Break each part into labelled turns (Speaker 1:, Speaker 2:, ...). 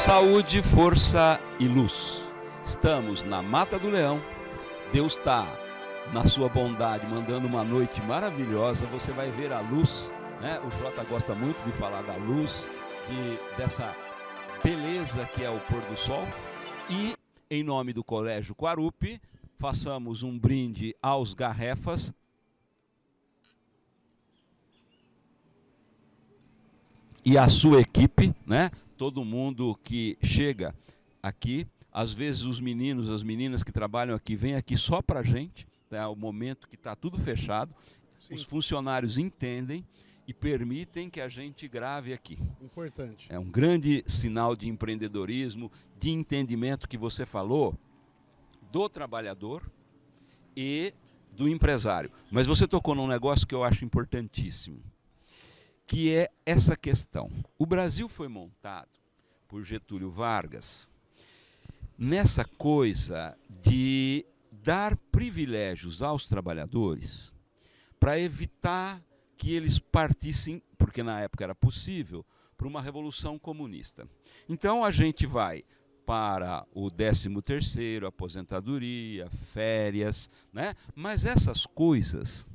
Speaker 1: Saúde, força e luz. Estamos na Mata do Leão. Deus está, na sua bondade, mandando uma noite maravilhosa. Você vai ver a luz, né? O Jota gosta muito de falar da luz e dessa beleza que é o pôr do sol. E, em nome do Colégio Quarupi, façamos um brinde aos garrefas. E a sua equipe, né? Todo mundo que chega aqui, às vezes os meninos, as meninas que trabalham aqui, vêm aqui só para a gente, né? O momento que está tudo fechado. Sim. Os funcionários entendem e permitem que a gente grave aqui.
Speaker 2: Importante.
Speaker 1: É um grande sinal de empreendedorismo, de entendimento que você falou do trabalhador e do empresário. Mas você tocou num negócio que eu acho importantíssimo, que é essa questão. O Brasil foi montado por Getúlio Vargas nessa coisa de dar privilégios aos trabalhadores para evitar que eles partissem, porque na época era possível, para uma revolução comunista. Então a gente vai para o 13º, aposentadoria, férias, né? Mas essas coisas,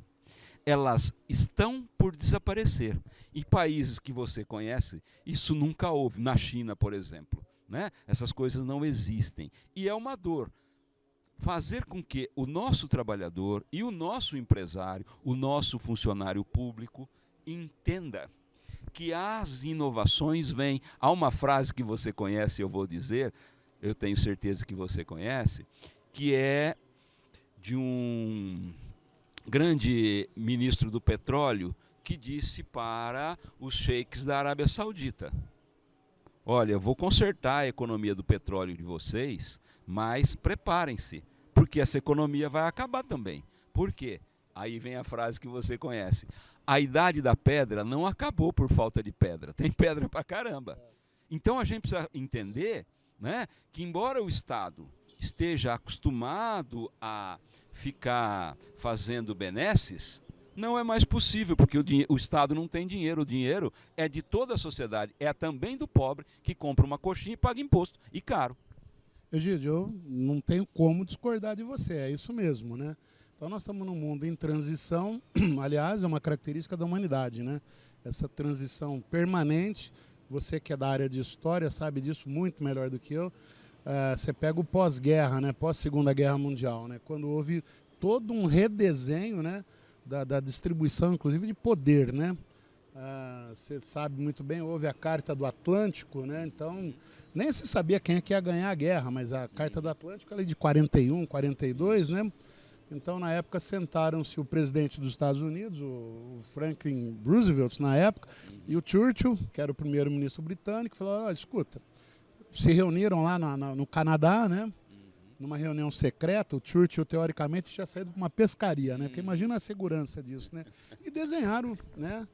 Speaker 1: elas estão por desaparecer. Em países que você conhece, isso nunca houve. Na China, por exemplo, né? Essas coisas não existem. E é uma dor. Fazer com que o nosso trabalhador e o nosso empresário, o nosso funcionário público, entenda que as inovações vêm. Há uma frase que você conhece, eu vou dizer, eu tenho certeza que você conhece, que é de um grande ministro do petróleo que disse para os sheiks da Arábia Saudita: olha, eu vou consertar a economia do petróleo de vocês, mas preparem-se, porque essa economia vai acabar também. Por quê? Aí vem a frase que você conhece: a idade da pedra não acabou por falta de pedra, tem pedra pra caramba. Então a gente precisa entender, né, que embora o Estado esteja acostumado a ficar fazendo benesses, não é mais possível, porque o Estado não tem dinheiro. O dinheiro é de toda a sociedade, é também do pobre que compra uma coxinha e paga imposto, e caro.
Speaker 2: Egídio, eu não tenho como discordar de você, é isso mesmo, né? Então nós estamos num mundo em transição, aliás, é uma característica da humanidade, né? Essa transição permanente, você que é da área de história sabe disso muito melhor do que eu. Você pega o pós-guerra, né? Pós-Segunda Guerra Mundial, né? Quando houve todo um redesenho, né? Da distribuição, inclusive, de poder, né? Você sabe muito bem, houve a Carta do Atlântico, né? Então, nem se sabia quem é que ia ganhar a guerra, mas a Carta do Atlântico ela é de 41, 42, né? Então, na época, sentaram-se o presidente dos Estados Unidos, o Franklin Roosevelt, na época, e o Churchill, que era o primeiro-ministro britânico, falaram: olha, escuta, se reuniram lá no Canadá, né? Numa reunião secreta. O Churchill, teoricamente, tinha saído para uma pescaria, né? Porque imagina a segurança disso, né? E desenharam, né,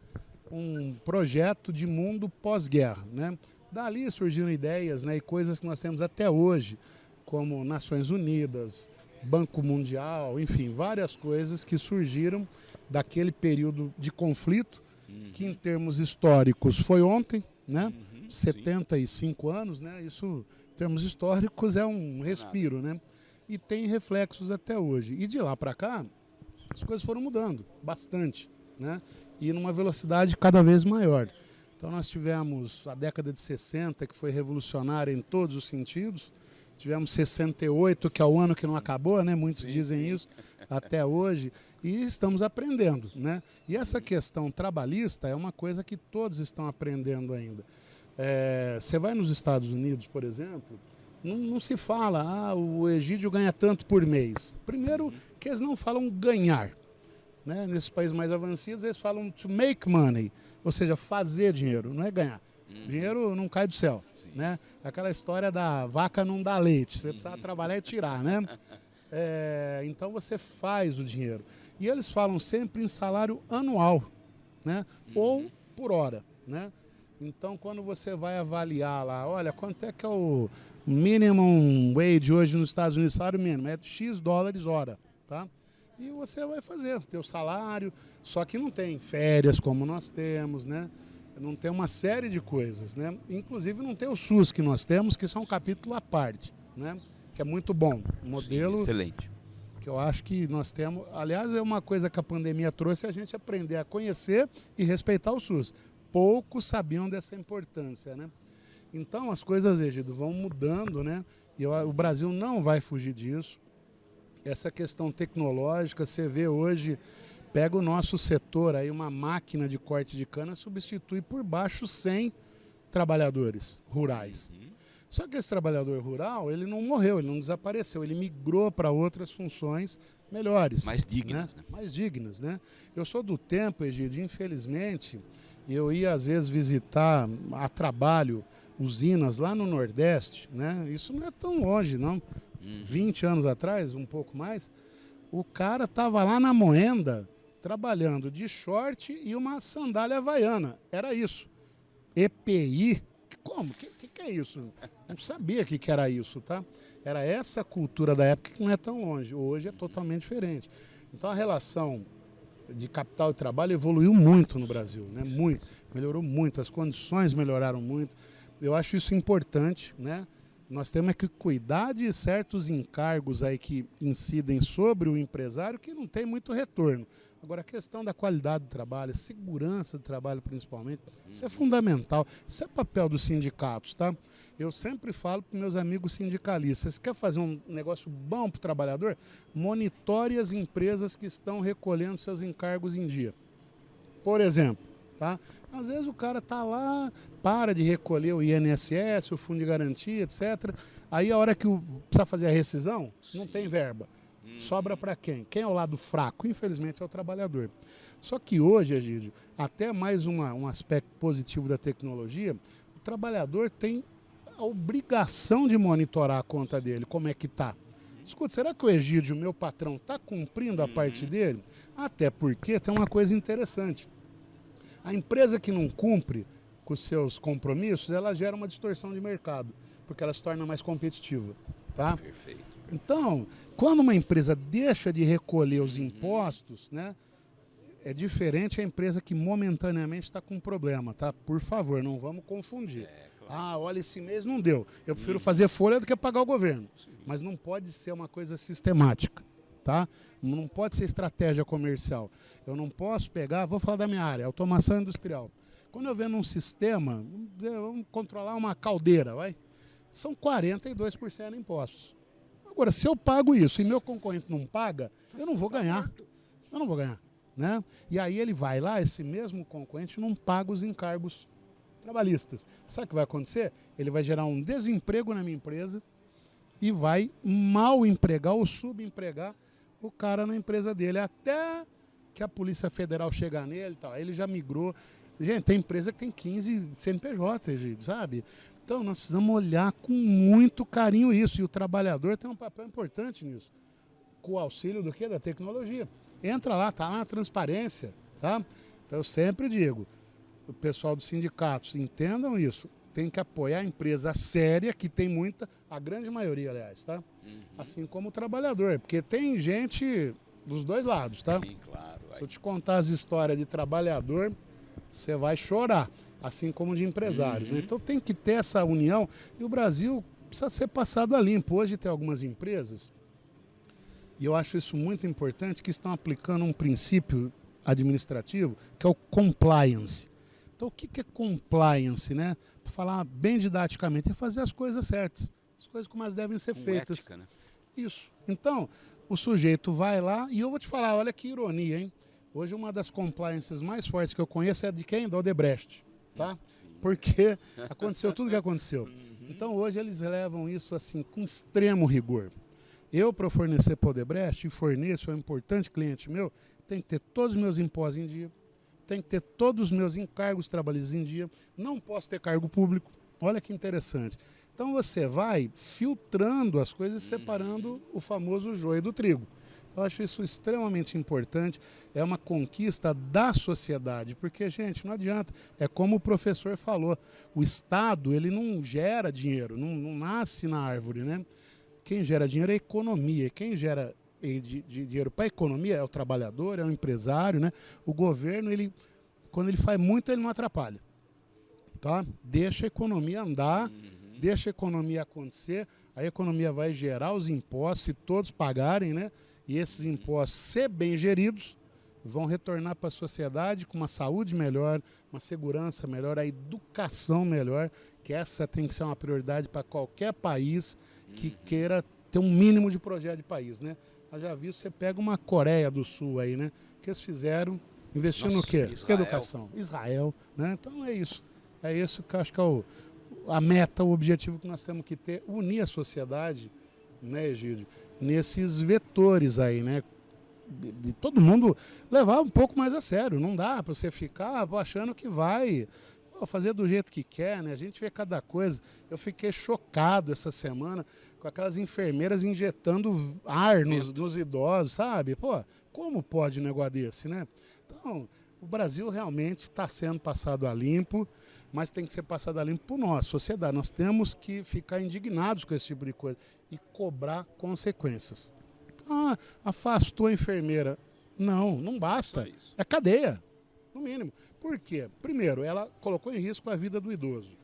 Speaker 2: um projeto de mundo pós-guerra, né? Dali surgiram ideias, né, e coisas que nós temos até hoje, como Nações Unidas, Banco Mundial, enfim, várias coisas que surgiram daquele período de conflito, que em termos históricos foi ontem, né? 75 anos, né? Isso, em termos históricos, é um respiro, né? E tem reflexos até hoje. E de lá para cá, as coisas foram mudando bastante, né? E numa velocidade cada vez maior. Então nós tivemos a década de 60, que foi revolucionária em todos os sentidos. Tivemos 68, que é o ano que não acabou, né? Muitos dizem isso até hoje. E estamos aprendendo, né? E essa questão trabalhista é uma coisa que todos estão aprendendo ainda. Você vai nos Estados Unidos, por exemplo, não se fala, o Egídio ganha tanto por mês. Primeiro, que eles não falam ganhar, né? Nesses países mais avançados, eles falam to make money, ou seja, fazer dinheiro, não é ganhar. Dinheiro não cai do céu, né? Aquela história da vaca não dá leite, você precisa trabalhar e tirar, né? Então você faz o dinheiro. E eles falam sempre em salário anual, né? Ou por hora, né? Então, quando você vai avaliar lá, olha, quanto é que é o minimum wage hoje nos Estados Unidos, salário mínimo, é X dólares hora, tá? E você vai fazer o teu salário, só que não tem férias como nós temos, né? não tem uma série de coisas, né? Inclusive não tem o SUS que nós temos, que isso é um capítulo à parte, né? Que é muito bom. Um modelo.
Speaker 1: Sim, excelente.
Speaker 2: Que eu acho que nós temos. Aliás, é uma coisa que a pandemia trouxe a gente aprender a conhecer e respeitar o SUS. Poucos sabiam dessa importância, né? Então as coisas, Egidio, vão mudando, né? E o Brasil não vai fugir disso. Essa questão tecnológica, você vê hoje, pega o nosso setor aí, uma máquina de corte de cana substitui por baixo 100 trabalhadores rurais. Só que esse trabalhador rural, ele não morreu, ele não desapareceu, ele migrou para outras funções melhores.
Speaker 1: Mais dignas, né?
Speaker 2: Mais dignas, né? Eu sou do tempo, Egidio, infelizmente, eu ia às vezes visitar a trabalho usinas lá no Nordeste, né? Isso não é tão longe, não. 20 anos atrás, um pouco mais, o cara estava lá na moenda, trabalhando de short e uma sandália havaiana. Era isso. EPI, como? O que é isso? Não sabia que era isso, tá? Era essa cultura da época que não é tão longe. Hoje é totalmente diferente. Então a relação de capital e trabalho evoluiu muito no Brasil, né? Muito. Melhorou muito, as condições melhoraram muito. Eu acho isso importante, né? Nós temos que cuidar de certos encargos aí que incidem sobre o empresário que não tem muito retorno. Agora, a questão da qualidade do trabalho, segurança do trabalho principalmente, isso é fundamental. Isso é papel dos sindicatos, tá? Eu sempre falo para meus amigos sindicalistas, se quer fazer um negócio bom para o trabalhador, monitore as empresas que estão recolhendo seus encargos em dia. Por exemplo, tá? Às vezes o cara está lá, para de recolher o INSS, o Fundo de Garantia, etc. Aí a hora que precisa fazer a rescisão, não tem verba. Sobra para quem? Quem é o lado fraco? Infelizmente é o trabalhador. Só que hoje, Egídio, até mais um aspecto positivo da tecnologia, o trabalhador tem a obrigação de monitorar a conta dele, como é que está. Escuta, será que o Egídio, meu patrão, está cumprindo a parte dele? Até porque tem uma coisa interessante. A empresa que não cumpre com os seus compromissos, ela gera uma distorção de mercado, porque ela se torna mais competitiva. Tá?
Speaker 1: Perfeito.
Speaker 2: Então, quando uma empresa deixa de recolher os impostos, né, é diferente a empresa que momentaneamente está com problema, tá? Por favor, não vamos confundir. Claro. Ah, olha, esse mês não deu. Eu prefiro fazer folha do que pagar o governo. Sim. Mas não pode ser uma coisa sistemática, tá? Não pode ser estratégia comercial. Eu não posso pegar, vou falar da minha área, automação industrial. Quando eu vendo um sistema, vamos controlar uma caldeira, vai? São 42% de impostos. Agora, se eu pago isso e meu concorrente não paga, eu não vou ganhar. Eu não vou ganhar, né? E aí ele vai lá, esse mesmo concorrente não paga os encargos trabalhistas. Sabe o que vai acontecer? Ele vai gerar um desemprego na minha empresa e vai mal empregar ou subempregar o cara na empresa dele, até que a Polícia Federal chegar nele e tal. Aí ele já migrou. Gente, tem empresa que tem 15 CNPJ, sabe? Então, nós precisamos olhar com muito carinho isso. E o trabalhador tem um papel importante nisso. Com o auxílio do quê? Da tecnologia. Entra lá, tá lá na transparência, tá? Então, eu sempre digo, o pessoal dos sindicatos, entendam isso. Tem que apoiar a empresa séria, que tem muita, a grande maioria, aliás, tá? Assim como o trabalhador, porque tem gente dos dois lados, tá?
Speaker 1: Sim, claro.
Speaker 2: Se eu te contar as histórias de trabalhador, você vai chorar. Assim como de empresários. Né? Então tem que ter essa união e o Brasil precisa ser passado a limpo. Hoje tem algumas empresas, e eu acho isso muito importante, que estão aplicando um princípio administrativo que é o compliance. Então o que é compliance, né? Para falar bem didaticamente, é fazer as coisas certas, as coisas como elas devem ser feitas.
Speaker 1: Ética, né?
Speaker 2: Isso. Então, o sujeito vai lá, e eu vou te falar, olha que ironia, hein? Hoje uma das compliances mais fortes que eu conheço é de quem? Da Odebrecht. Tá? Porque aconteceu tudo o que aconteceu. Então hoje eles levam isso assim com extremo rigor. Eu, para fornecer para o Odebrecht, e forneço, é um importante cliente meu, tem que ter todos os meus impostos em dia, tem que ter todos os meus encargos trabalhistas em dia, não posso ter cargo público. Olha que interessante. Então você vai filtrando as coisas e separando o famoso joio do trigo. Eu acho isso extremamente importante, é uma conquista da sociedade, porque, gente, não adianta, é como o professor falou, o Estado, ele não gera dinheiro, não nasce na árvore, né? Quem gera dinheiro é a economia, quem gera dinheiro para a economia é o trabalhador, é o empresário, né? O governo, quando ele faz muito, ele não atrapalha. tá? Deixa a economia andar, deixa a economia acontecer, a economia vai gerar os impostos, se todos pagarem, né? E esses impostos, ser bem geridos, vão retornar para a sociedade com uma saúde melhor, uma segurança melhor, a educação melhor, que essa tem que ser uma prioridade para qualquer país que queira ter um mínimo de projeto de país, né? Eu já vi, você pega uma Coreia do Sul aí, né? Que eles fizeram, investindo no quê?
Speaker 1: Israel.
Speaker 2: Educação. Israel, né? Então é isso. É isso que eu acho que é a meta, o objetivo que nós temos que ter, unir a sociedade, né, Egídio, nesses vetores aí, né? De todo mundo levar um pouco mais a sério. Não dá para você ficar achando que vai fazer do jeito que quer, né? A gente vê cada coisa. Eu fiquei chocado essa semana com aquelas enfermeiras injetando ar nos idosos, sabe? Pô, como pode um negócio desse, né? Então, o Brasil realmente está sendo passado a limpo, mas tem que ser passado a limpo por nós, sociedade. Nós temos que ficar indignados com esse tipo de coisa e cobrar consequências. Ah, afastou a enfermeira. Não, não basta. É cadeia, no mínimo. Por quê? Primeiro, ela colocou em risco a vida do idoso.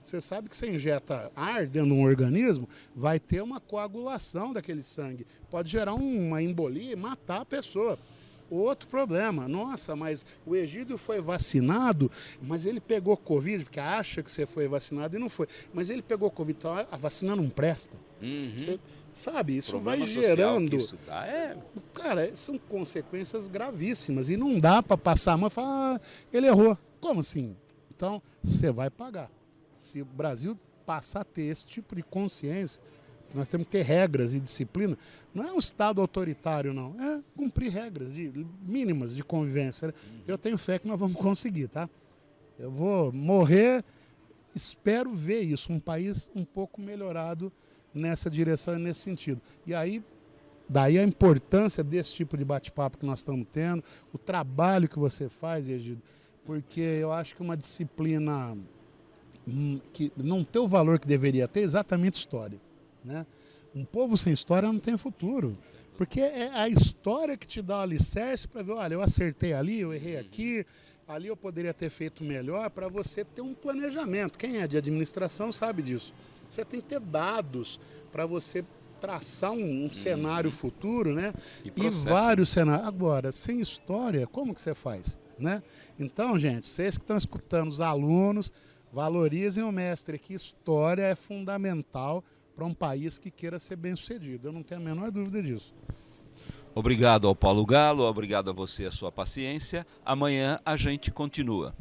Speaker 2: Você sabe que você injeta ar dentro de um organismo, vai ter uma coagulação daquele sangue. Pode gerar uma embolia e matar a pessoa. Outro problema, nossa, mas o Egídio foi vacinado, mas ele pegou Covid, porque acha que você foi vacinado e não foi. Mas ele pegou Covid, então a vacina não presta. Você, sabe, isso vai gerando. Que isso dá Cara, são consequências gravíssimas e não dá para passar a mão e falar, ele errou. Como assim? Então, você vai pagar. Se o Brasil passar a ter esse tipo de consciência, nós temos que ter regras e disciplina. Não é um Estado autoritário, não. É cumprir regras mínimas de convivência. Né? Eu tenho fé que nós vamos conseguir, tá? Eu vou morrer, espero ver isso, um país um pouco melhorado nessa direção e nesse sentido. E aí, daí a importância desse tipo de bate-papo que nós estamos tendo, o trabalho que você faz, Egídio, porque eu acho que uma disciplina que não tem o valor que deveria ter é exatamente história. Né? Um povo sem história não tem futuro, porque é a história que te dá o alicerce para ver, olha, eu acertei ali, eu errei aqui, ali eu poderia ter feito melhor, para você ter um planejamento. Quem é de administração sabe disso. Você tem que ter dados para você traçar um cenário futuro, né? E vários cenários. Agora, sem história, como que você faz? Né? Então, gente, vocês que estão escutando, os alunos, valorizem o mestre, que história é fundamental para um país que queira ser bem sucedido. Eu não tenho a menor dúvida disso.
Speaker 1: Obrigado ao Paulo Galo, obrigado a você, a sua paciência. Amanhã a gente continua.